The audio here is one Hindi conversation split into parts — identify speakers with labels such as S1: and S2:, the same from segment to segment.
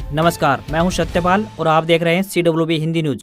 S1: नमस्कार, मैं हूं सत्यपाल और आप देख रहे हैं CWB हिंदी न्यूज।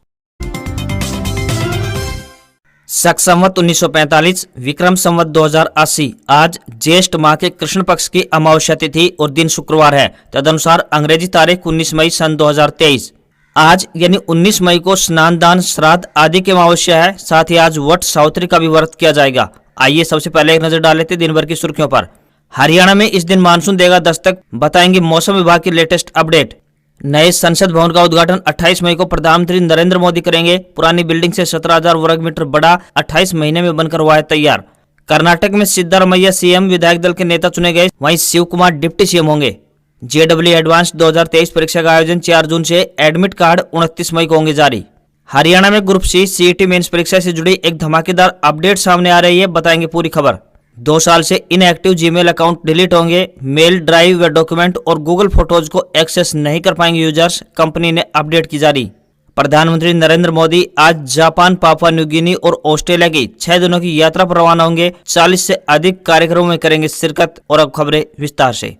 S1: शक संवत 1945, विक्रम संवत 2080। आज ज्येष्ठ माह के कृष्ण पक्ष की अमावस्या तिथि और दिन शुक्रवार है। तदनुसार अंग्रेजी तारीख 19 मई सन 2023। आज यानी 19 मई को स्नान दान श्राद्ध आदि की अमावस्या है। साथ ही आज वट सावित्री का भी व्रत किया जाएगा। आइए सबसे पहले एक नजर डाल लेते दिन भर की सुर्खियों पर। हरियाणा में इस दिन मानसून देगा दस्तक, बताएंगे मौसम विभाग की लेटेस्ट अपडेट। नए संसद भवन का उद्घाटन 28 मई को प्रधानमंत्री नरेंद्र मोदी करेंगे। पुरानी बिल्डिंग से 17,000 वर्ग मीटर बड़ा 28 महीने में बनकर हुआ है तैयार। कर्नाटक में सिद्धारमैया सीएम, विधायक दल के नेता चुने गए। वहीं शिव कुमार डिप्टी सीएम होंगे। JEE एडवांस 2023 परीक्षा का आयोजन 4 जून से, एडमिट कार्ड 29 मई को होंगे जारी। हरियाणा में ग्रुप C CET मेंस परीक्षा से जुड़ी एक धमाकेदार अपडेट सामने आ रही है, बताएंगे पूरी खबर। 2 साल से इनएक्टिव जीमेल अकाउंट डिलीट होंगे। मेल, ड्राइव व डॉक्यूमेंट और गूगल फोटोज को एक्सेस नहीं कर पाएंगे यूजर्स, कंपनी ने अपडेट की जारी। प्रधानमंत्री नरेंद्र मोदी आज जापान, पापुआ न्यू गिनी और ऑस्ट्रेलिया की 6 दिनों की यात्रा पर रवाना होंगे। 40 से अधिक कार्यक्रमों में करेंगे शिरकत। और अब खबरें विस्तार से।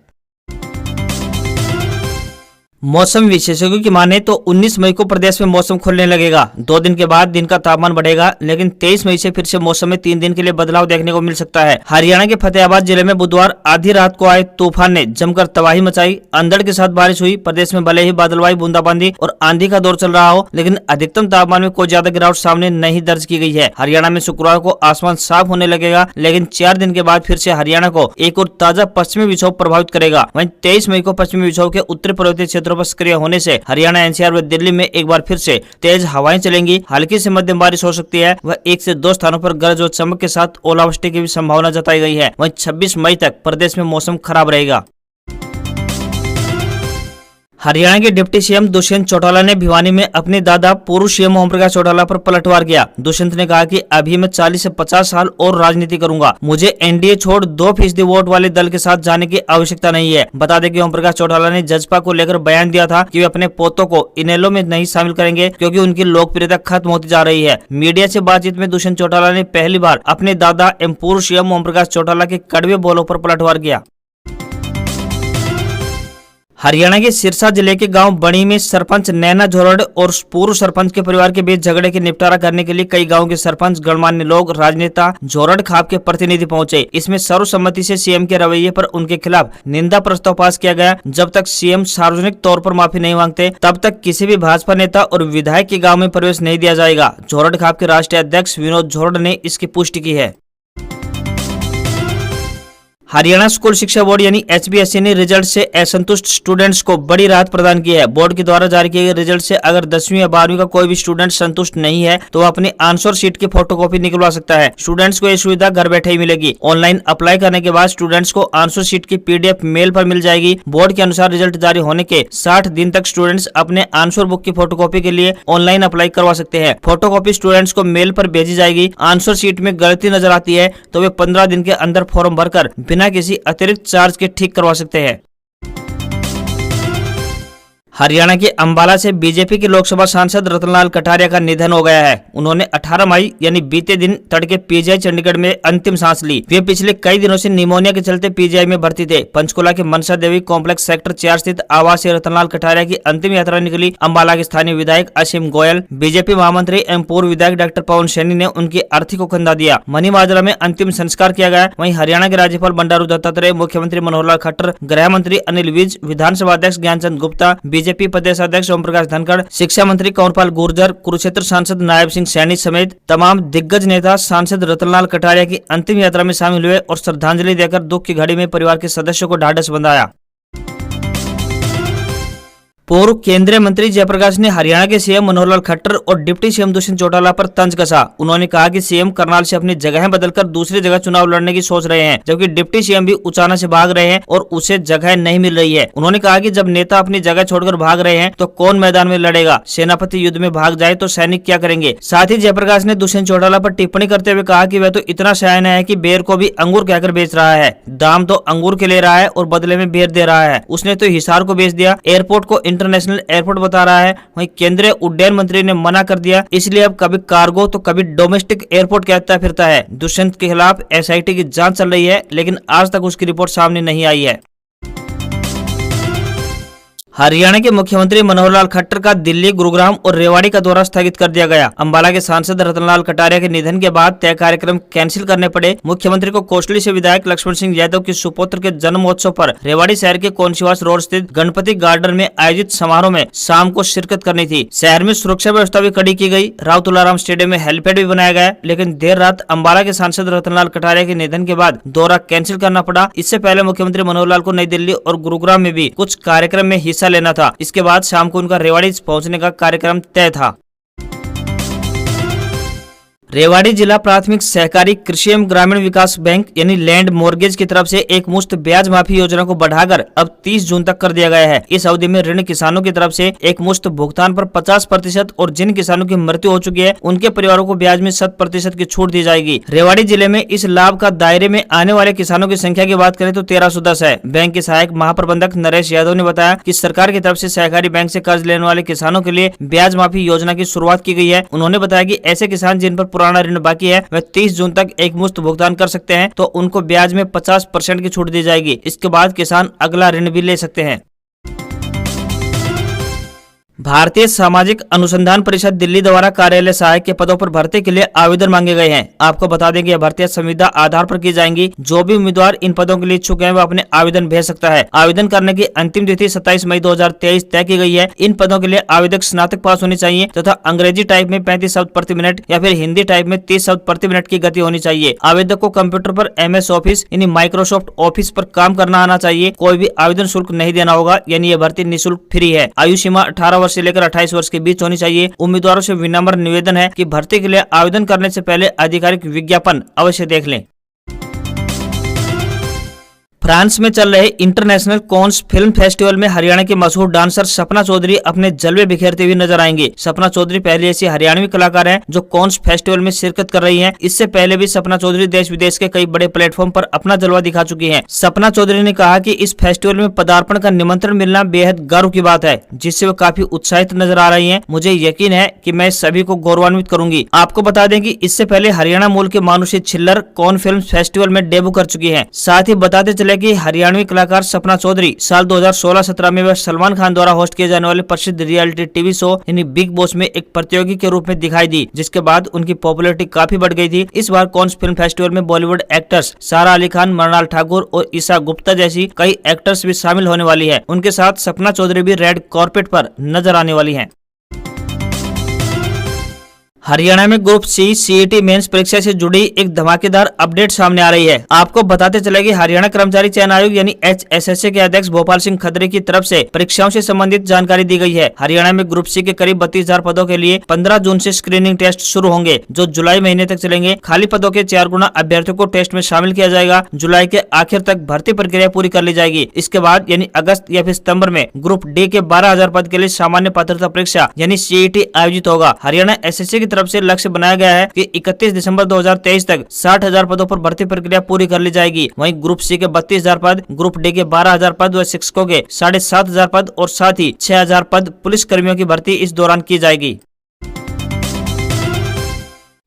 S1: मौसम विशेषज्ञों की माने तो 19 मई को प्रदेश में मौसम खुलने लगेगा। 2 दिन के बाद दिन का तापमान बढ़ेगा, लेकिन 23 मई से फिर से मौसम में 3 दिन के लिए बदलाव देखने को मिल सकता है। हरियाणा के फतेहाबाद जिले में बुधवार आधी रात को आए तूफान ने जमकर तबाही मचाई। अंधड़ के साथ बारिश हुई। प्रदेश में भले ही बादलवाई, बूंदाबांदी और आंधी का दौर चल रहा हो, लेकिन अधिकतम तापमान में कोई ज्यादा गिरावट सामने नहीं दर्ज की गई है। हरियाणा में शुक्रवार को आसमान साफ होने लगेगा, लेकिन 4 दिन के बाद फिर से हरियाणा को एक और ताजा पश्चिमी विक्षोभ प्रभावित करेगा। वहीं 23 मई को पश्चिमी विक्षोभ के उत्तरी पर्वतीय क्षेत्रों पर सक्रिय होने से हरियाणा, NCR व दिल्ली में एक बार फिर से तेज हवाएं चलेंगी। हल्की से मध्यम बारिश हो सकती है। वह 1 से 2 स्थानों पर गरज और चमक के साथ ओलावृष्टि की भी संभावना जताई गई है। वहीं 26 मई तक प्रदेश में मौसम खराब रहेगा। हरियाणा के डिप्टी सीएम दुष्यंत चौटाला ने भिवानी में अपने दादा पूर्व सीएम ओम प्रकाश चौटाला पर पलटवार किया। दुष्यंत ने कहा कि अभी मैं 40 से 50 साल और राजनीति करूंगा। मुझे एनडीए छोड़ 2% वोट वाले दल के साथ जाने की आवश्यकता नहीं है। बता दें कि ओम प्रकाश चौटाला ने जजपा को लेकर बयान दिया था कि वे अपने पोतों को इनेलो में नहीं शामिल करेंगे, क्योंकि उनकी लोकप्रियता खत्म होती जा रही है। मीडिया से बातचीत में दुष्यंत चौटाला ने पहली बार अपने दादा एवं पूर्व सीएम ओम प्रकाश चौटाला के कड़वे बोलों पर पलटवार किया। हरियाणा के सिरसा जिले के गांव बणी में सरपंच नैना झोरड और पूर्व सरपंच के परिवार के बीच झगड़े के निपटारा करने के लिए कई गांव के सरपंच, गणमान्य लोग, राजनेता, झोरड खाप के प्रतिनिधि पहुंचे। इसमें सर्वसम्मति से सीएम के रवैये पर उनके खिलाफ निंदा प्रस्ताव पास किया गया। जब तक सीएम सार्वजनिक तौर पर माफी नहीं मांगते, तब तक किसी भी भाजपा नेता और विधायक के गाँव में प्रवेश नहीं दिया जाएगा। झोरड खाप के राष्ट्रीय अध्यक्ष विनोद झोरड ने इसकी पुष्टि की है। हरियाणा स्कूल शिक्षा बोर्ड यानी HBSC ने रिजल्ट से असंतुष्ट स्टूडेंट्स को बड़ी राहत प्रदान की है। बोर्ड के द्वारा जारी किए गए रिजल्ट से अगर 10वीं या 12वीं का कोई भी स्टूडेंट संतुष्ट नहीं है, तो वह अपनी आंसर शीट की फोटोकॉपी निकलवा सकता है। स्टूडेंट्स को यह सुविधा घर बैठे ही मिलेगी। ऑनलाइन अप्लाई करने के बाद स्टूडेंट्स को आंसर शीट की PDF मेल पर मिल जाएगी। बोर्ड के अनुसार रिजल्ट जारी होने के 60 दिन तक स्टूडेंट्स अपने आंसर बुक की फोटोकॉपी के लिए ऑनलाइन अप्लाई करवा सकते हैं। फोटोकॉपी स्टूडेंट्स को मेल पर भेजी जाएगी। आंसर शीट में गलती नजर आती है तो वे 15 दिन के अंदर फॉर्म भरकर बिना किसी अतिरिक्त चार्ज के ठीक करवा सकते हैं। हरियाणा के अंबाला से बीजेपी के लोकसभा सांसद रतनलाल कटारिया का निधन हो गया है। उन्होंने 18 मई यानी बीते दिन तड़के PGI चंडीगढ़ में अंतिम सांस ली। वे पिछले कई दिनों से निमोनिया के चलते PGI में भर्ती थे। पंचकुला के मनसा देवी कॉम्प्लेक्स सेक्टर 4 स्थित आवास से रतनलाल कटारिया की अंतिम यात्रा निकली। अंबाला के स्थानीय विधायक असीम गोयल, बीजेपी महामंत्री एवं पूर्व विधायक डॉक्टर पवन सैनी ने उनकी अर्थी को कंधा दिया। मनीमाजरा में अंतिम संस्कार किया गया। वहीं हरियाणा के राज्यपाल बंडारू दत्तात्रेय, मुख्यमंत्री मनोहर लाल खट्टर, गृह मंत्री अनिल विज, विधानसभा अध्यक्ष ज्ञानचंद गुप्ता, बीजेपी प्रदेश अध्यक्ष ओम प्रकाश धनखड़, शिक्षा मंत्री कंवरपाल गुर्जर, कुरुक्षेत्र सांसद नायब सिंह सैनी समेत तमाम दिग्गज नेता सांसद रतनलाल कटारिया की अंतिम यात्रा में शामिल हुए और श्रद्धांजलि देकर दुख की घड़ी में परिवार के सदस्यों को ढाढ़स बंधाया। पूर्व केंद्रीय मंत्री जयप्रकाश ने हरियाणा के सीएम मनोहर लाल खट्टर और डिप्टी सीएम दुष्यंत चौटाला पर तंज कसा। उन्होंने कहा कि सीएम करनाल से अपनी जगह बदलकर दूसरी जगह चुनाव लड़ने की सोच रहे हैं, जबकि डिप्टी सीएम भी उचाना से भाग रहे हैं और उसे जगह नहीं मिल रही है। उन्होंने कहा कि जब नेता अपनी जगह छोड़कर भाग रहे हैं तो कौन मैदान में लड़ेगा? सेनापति युद्ध में भाग जाए तो सैनिक क्या करेंगे? साथ ही जयप्रकाश ने दुष्यंत चौटाला पर टिप्पणी करते हुए कहा कि वह तो इतना शयाना है कि बेर को भी अंगूर कहकर बेच रहा है। दाम तो अंगूर के ले रहा है और बदले में बेर दे रहा है। उसने तो हिसार को बेच दिया, एयरपोर्ट को इंटरनेशनल एयरपोर्ट बता रहा है। वहीं केंद्रीय उड्डयन मंत्री ने मना कर दिया, इसलिए अब कभी कार्गो तो कभी डोमेस्टिक एयरपोर्ट कहता फिरता है। दुष्यंत के खिलाफ SIT की जांच चल रही है, लेकिन आज तक उसकी रिपोर्ट सामने नहीं आई है। हरियाणा के मुख्यमंत्री मनोहर लाल खट्टर का दिल्ली, गुरुग्राम और रेवाड़ी का दौरा स्थगित कर दिया गया। अंबाला के सांसद रतनलाल कटारिया के निधन के बाद तय कार्यक्रम कैंसिल करने पड़े। मुख्यमंत्री को कोटली से विधायक लक्ष्मण सिंह यादव के सुपुत्र के जन्म महोत्सव पर रेवाड़ी शहर के कोनशिवास रोड स्थित गणपति गार्डन में आयोजित समारोह में शाम को शिरकत करनी थी। शहर में सुरक्षा व्यवस्था भी कड़ी की गई। राव तुलाराम स्टेडियम में हेलीपैड भी बनाया गया, लेकिन देर रात अंबाला के सांसद रतनलाल कटारिया के निधन के बाद दौरा कैंसिल करना पड़ा। इससे पहले मुख्यमंत्री मनोहर लाल को नई दिल्ली और गुरुग्राम में भी कुछ कार्यक्रम में हिस्सा लेना था। इसके बाद शाम को उनका रेवाड़ी पहुंचने का कार्यक्रम तय था। रेवाड़ी जिला प्राथमिक सहकारी कृषि एवं ग्रामीण विकास बैंक यानी लैंड मॉर्गेज की तरफ से एक मुश्त ब्याज माफी योजना को बढ़ाकर अब 30 जून तक कर दिया गया है। इस अवधि में ऋण किसानों की तरफ से एक मुश्त भुगतान पर 50% और जिन किसानों की मृत्यु हो चुकी है उनके परिवारों को ब्याज में 100% की छूट दी जाएगी। रेवाड़ी जिले में इस लाभ का दायरे में आने वाले किसानों की संख्या की बात करें तो 1310 है। बैंक के सहायक महाप्रबंधक नरेश यादव ने बताया कि सरकार की तरफ से सहकारी बैंक से कर्ज लेने वाले किसानों के लिए ब्याज माफी योजना की शुरुआत की गई है। उन्होंने बताया कि ऐसे किसान जिन पर पुराना ऋण बाकी है वह 30 जून तक एक मुश्त भुगतान कर सकते हैं, तो उनको ब्याज में 50% की छूट दी जाएगी। इसके बाद किसान अगला ऋण भी ले सकते हैं। भारतीय सामाजिक अनुसंधान परिषद दिल्ली द्वारा कार्यालय सहायक के पदों पर भर्ती के लिए आवेदन मांगे गए हैं। आपको बता दें कि यह भर्तियां संविदा आधार पर की जाएंगी। जो भी उम्मीदवार इन पदों के लिए इच्छुक हैं, वह अपने आवेदन भेज सकता है। आवेदन करने की अंतिम तिथि 27 मई 2023 तय की गई है। इन पदों के लिए आवेदक स्नातक पास होनी चाहिए तथा अंग्रेजी टाइप में 35 शब्द प्रति मिनट या फिर हिंदी टाइप में 30 शब्द प्रति मिनट की गति होनी चाहिए। आवेदक को कंप्यूटर पर MS ऑफिस यानी माइक्रोसॉफ्ट ऑफिस पर काम करना आना चाहिए। कोई भी आवेदन शुल्क नहीं देना होगा, यानी यह भर्ती निःशुल्क फ्री है। आयु सीमा 18 वर्ष से लेकर 28 वर्ष के बीच होनी चाहिए। उम्मीदवारों से विनम्र निवेदन है कि भर्ती के लिए आवेदन करने से पहले आधिकारिक विज्ञापन अवश्य देख लें। फ्रांस में चल रहे इंटरनेशनल कॉन्स फिल्म फेस्टिवल में हरियाणा की मशहूर डांसर सपना चौधरी अपने जलवे बिखेरते हुए नजर आएंगे। सपना चौधरी पहली ऐसी हरियाणवी कलाकार हैं जो कॉन्स फेस्टिवल में शिरकत कर रही हैं। इससे पहले भी सपना चौधरी देश विदेश के कई बड़े प्लेटफॉर्म पर अपना जलवा दिखा चुकी हैं। सपना चौधरी ने कहा कि इस फेस्टिवल में पदार्पण का निमंत्रण मिलना बेहद गर्व की बात है, जिससे वो काफी उत्साहित नजर आ रही है। मुझे यकीन है कि मैं सभी को गौरवान्वित करूंगी। आपको बता दें कि इससे पहले हरियाणा मूल के Manushi Chhillar cone film festival में डेब्यू कर चुकी है। साथ ही बताते चले कि हरियाणवी कलाकार सपना चौधरी साल 2016-17 में वह सलमान खान द्वारा होस्ट किए जाने वाले प्रसिद्ध रियलिटी टीवी शो यानी बिग बॉस में एक प्रतियोगी के रूप में दिखाई दी, जिसके बाद उनकी पॉपुलैरिटी काफी बढ़ गई थी। इस बार कॉन्स फिल्म फेस्टिवल में बॉलीवुड एक्टर्स सारा अली खान, मृणाल ठाकुर और ईशा गुप्ता जैसी कई एक्टर्स भी शामिल होने वाली है। उनके साथ सपना चौधरी भी रेड कार्पेट पर नजर आने वाली है। हरियाणा में ग्रुप C CET मेंस परीक्षा से जुड़ी एक धमाकेदार अपडेट सामने आ रही है। आपको बताते चले कि हरियाणा कर्मचारी चयन आयोग यानी HSSA के अध्यक्ष भोपाल सिंह खत्री की तरफ से परीक्षाओं से संबंधित जानकारी दी गई है। हरियाणा में ग्रुप C के करीब 32,000 पदों के लिए 15 जून से स्क्रीनिंग टेस्ट शुरू होंगे, जो जुलाई महीने तक चलेंगे। खाली पदों के 4 गुना अभ्यर्थियों को टेस्ट में शामिल किया जाएगा। जुलाई के आखिर तक भर्ती प्रक्रिया पूरी कर ली जाएगी। इसके बाद यानी अगस्त या फिर सितंबर में ग्रुप D के 12,000 पद के लिए सामान्य पात्रता परीक्षा यानी CET आयोजित होगा। हरियाणा SSA की तरफ से लक्ष्य बनाया गया है कि 31 दिसंबर 2023 तक 60,000 पदों पर भर्ती प्रक्रिया पूरी कर ली जाएगी। वहीं ग्रुप C के 32,000 पद, ग्रुप D के 12,000 पद व शिक्षकों के 7,500 पद और साथ ही 6,000 पद पुलिस कर्मियों की भर्ती इस दौरान की जाएगी।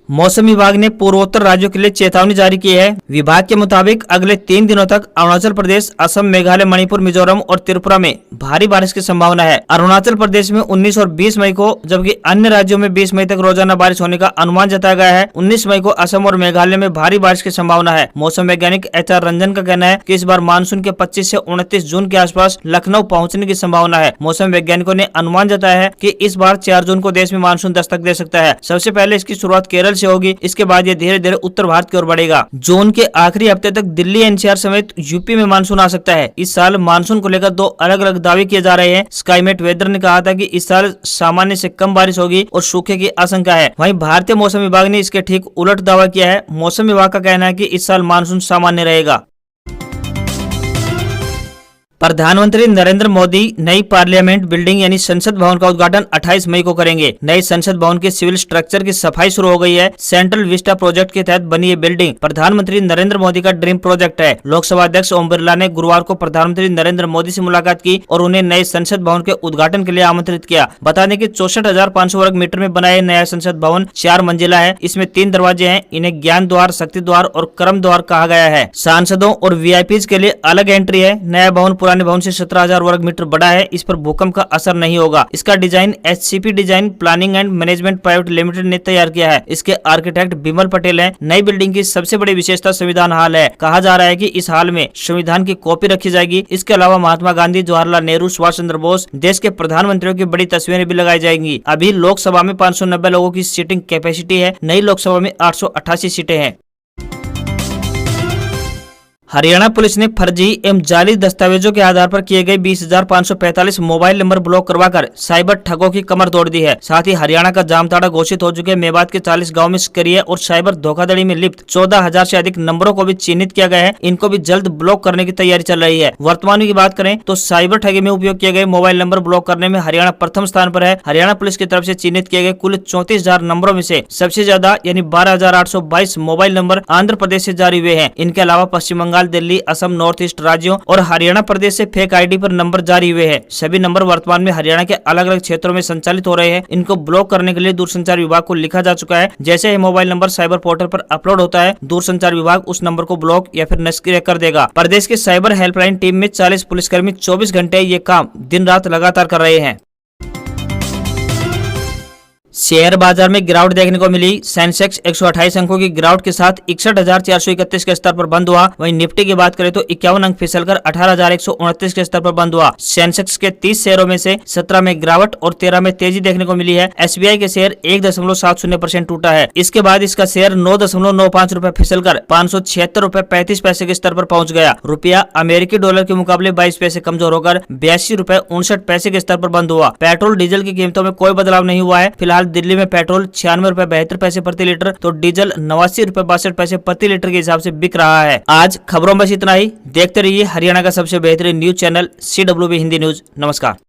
S1: मौसम विभाग ने पूर्वोत्तर राज्यों के लिए चेतावनी जारी की है। विभाग के मुताबिक अगले 3 दिनों तक अरुणाचल प्रदेश, असम, मेघालय, मणिपुर, मिजोरम और त्रिपुरा में भारी बारिश की संभावना है। अरुणाचल प्रदेश में 19 और 20 मई को, जबकि अन्य राज्यों में 20 मई तक रोजाना बारिश होने का अनुमान जताया गया है। 19 मई को असम और मेघालय में भारी बारिश की संभावना है। मौसम वैज्ञानिक HR रंजन का कहना है कि इस बार मानसून के 25 से 29 जून के आसपास लखनऊ पहुँचने की संभावना है। मौसम वैज्ञानिकों ने अनुमान जताया है कि इस बार 4 जून को देश में मानसून दस्तक दे सकता है। सबसे पहले इसकी शुरुआत केरल से होगी, इसके बाद ये धीरे धीरे उत्तर भारत की ओर बढ़ेगा। जून के आखिरी हफ्ते तक दिल्ली NCR समेत यूपी में मानसून आ सकता है। इस साल मानसून को लेकर 2 अलग अलग दावे किए जा रहे हैं। स्काईमेट वेदर ने कहा था कि इस साल सामान्य से कम बारिश होगी और सूखे की आशंका है। वहीं भारतीय मौसम विभाग ने इसके ठीक उलट दावा किया है। मौसम विभाग का कहना है कि इस साल मानसून सामान्य रहेगा। प्रधानमंत्री नरेंद्र मोदी नई पार्लियामेंट बिल्डिंग यानी संसद भवन का उद्घाटन 28 मई को करेंगे। नए संसद भवन के सिविल स्ट्रक्चर की सफाई शुरू हो गई है। सेंट्रल विस्टा प्रोजेक्ट के तहत बनी ये बिल्डिंग प्रधानमंत्री नरेंद्र मोदी का ड्रीम प्रोजेक्ट है। लोकसभा अध्यक्ष ओम बिरला ने गुरुवार को प्रधानमंत्री नरेंद्र मोदी से मुलाकात की और उन्हें नए संसद भवन के उद्घाटन के लिए आमंत्रित किया। बता दें कि 64,500 वर्ग मीटर में बना नया संसद भवन 4 मंजिला है। इसमें 3 दरवाजे हैं। इन्हें ज्ञान द्वार, शक्ति द्वार और कर्म द्वार कहा गया है। सांसदों और VIPs के लिए अलग एंट्री है। नया भवन पुराने भवन से 17,000 वर्ग मीटर बड़ा है। इस पर भूकंप का असर नहीं होगा। इसका design HCP design planning and management private limited ने तैयार किया है। इसके आर्किटेक्ट बिमल पटेल हैं। नई बिल्डिंग की सबसे बड़ी विशेषता संविधान हॉल है। कहा जा रहा है कि इस हॉल में संविधान की कॉपी रखी जाएगी। इसके अलावा महात्मा गांधी, जवाहरलाल नेहरू, सुभाष चंद्र बोस, देश के प्रधानमंत्रियों की बड़ी तस्वीरें भी लगाई जाएंगी। अभी लोकसभा में 590 लोगों की सीटिंग कैपेसिटी है। नई लोकसभा में 888 सीटें हैं। हरियाणा पुलिस ने फर्जी एवं जाली दस्तावेजों के आधार पर किए गए 20,545 मोबाइल नंबर ब्लॉक करवाकर साइबर ठगों की कमर तोड़ दी है। साथ ही हरियाणा का जामताड़ा घोषित हो चुके मेवात के 40 गांव में सक्रिय और साइबर धोखाधड़ी में लिप्त 14,000 से अधिक नंबरों को भी चिन्हित किया गया है। इनको भी जल्द ब्लॉक करने की तैयारी चल रही है। वर्तमान में की बात करें तो साइबर ठगी में उपयोग किए गए मोबाइल नंबर ब्लॉक करने में हरियाणा प्रथम स्थान पर है। हरियाणा पुलिस की तरफ से चिन्हित किए गए कुल 34,000 नंबरों में से सबसे ज्यादा यानी 12,822 मोबाइल नंबर आंध्र प्रदेश से जारी हुए हैं। इनके अलावा पश्चिम बंगाल, दिल्ली, असम, नॉर्थ ईस्ट राज्यों और हरियाणा प्रदेश से फेक आईडी पर नंबर जारी हुए हैं। सभी नंबर वर्तमान में हरियाणा के अलग अलग क्षेत्रों में संचालित हो रहे हैं। इनको ब्लॉक करने के लिए दूरसंचार विभाग को लिखा जा चुका है। जैसे ही मोबाइल नंबर साइबर पोर्टल पर अपलोड होता है, दूरसंचार विभाग उस नंबर को ब्लॉक या फिर निष्क्रिय कर देगा। प्रदेश की साइबर हेल्पलाइन टीम में 40 पुलिसकर्मी 24 घंटे ये काम दिन रात लगातार कर रहे हैं। शेयर बाजार में गिरावट देखने को मिली। सेंसेक्स 128 अंकों की गिरावट के साथ 61,431 के स्तर पर बंद हुआ। वहीं निफ्टी की बात करें तो 51 अंक फिसलकर 18,129 के स्तर पर बंद हुआ। सेंसेक्स के 30 शेयरों में से 17 में गिरावट और 13 में तेजी देखने को मिली है। SBI के शेयर 1.70% टूटा है। इसके बाद इसका शेयर 9.95 रुपए फिसलकर 576 रुपए 35 पैसे के स्तर पर पहुंच गया। रुपया अमेरिकी डॉलर के मुकाबले 22 पैसे कमजोर होकर 82 रुपए 59 पैसे के स्तर पर बंद हुआ। पेट्रोल डीजल की कीमतों में कोई बदलाव नहीं हुआ है। फिलहाल दिल्ली में पेट्रोल 96 रुपए 72 पैसे प्रति लीटर तो डीजल 89 रुपए 62 पैसे प्रति लीटर के हिसाब से बिक रहा है। आज खबरों में बस इतना ही। देखते रहिए हरियाणा का सबसे बेहतरीन news channel CWB Hindi news. नमस्कार।